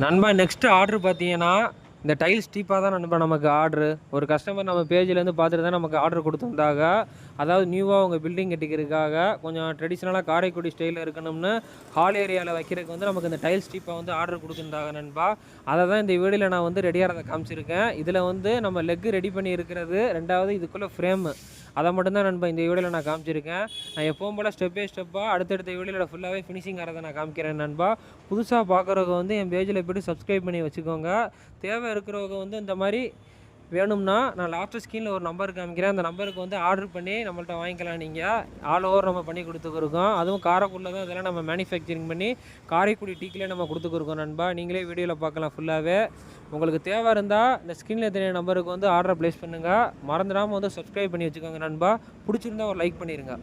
நண்பா next order பார்த்தீங்கன்னா இந்த டைல்ஸ் டீப்பாக தான் நண்பா நமக்கு ஆர்டரு. ஒரு கஸ்டமர் நம்ம பேஜ்லேருந்து பார்த்துட்டு தான் நமக்கு ஆர்டர் கொடுத்துருந்தாங்க. அதாவது நியூவாக உங்கள் பில்டிங் கட்டிக்கிறதுக்காக கொஞ்சம் ட்ரெடிஷ்னலாக காரைக்குடி ஸ்டைலில் இருக்கணும்னு ஹால் ஏரியாவில் வைக்கிறதுக்கு வந்து நமக்கு இந்த டைல்ஸ் டீப்பாக வந்து ஆர்டர் கொடுத்துருந்தாங்க நண்பா. அதை தான் இந்த வீடியோவில் நான் வந்து ரெடியாக காமிச்சிருக்கேன். இதில் வந்து நம்ம லெக்கு ரெடி பண்ணி இருக்கிறது, ரெண்டாவது இதுக்குள்ளே ஃப்ரேமு, அதை மட்டும்தான் நண்பா இந்த வீடியோவில் நான் காமிச்சிருக்கேன். நான் எப்பவும் போல் ஸ்டெப் பை ஸ்டெப்பாக அடுத்தடுத்த வீடியோவில் ஃபுல்லாகவே ஃபினிஷிங் ஆகிறத நான் காமிக்கிறேன் நண்பா. புதுசாக பார்க்குறவங்க வந்து என் பேஜில் போய்ட்டு சப்ஸ்கிரைப் பண்ணி வச்சுக்கோங்க. தேவை இருக்கிறவங்க வந்து இந்த மாதிரி வேணும்னா நான் லாஸ்ட்டு ஸ்க்ரீனில் ஒரு நம்பர் காமிக்கிறேன். அந்த நம்பருக்கு வந்து ஆர்டர் பண்ணி நம்மள்ட்ட வாங்கிக்கலாம். நீங்கள் ஆல் ஓவர் நம்ம பண்ணி கொடுத்துருக்கோம். அதுவும் காரைக்குடியில் தான் இதெல்லாம் நம்ம மேனுஃபேக்சரிங் பண்ணி காரைக்குடி டீக்கிலே நம்ம கொடுத்துருக்கோம் நண்பா. நீங்களே வீடியோவில் பார்க்கலாம் ஃபுல்லாகவே. உங்களுக்கு தேவை இருந்தால் இந்த ஸ்க்ரீனில் தெரிய நம்பருக்கு வந்து ஆர்டரை ப்ளேஸ் பண்ணுங்கள். மறந்துடாமல் வந்து சப்ஸ்கிரைப் பண்ணி வச்சுக்கோங்க நண்பா. பிடிச்சிருந்தா ஒரு லைக் பண்ணிடுங்க.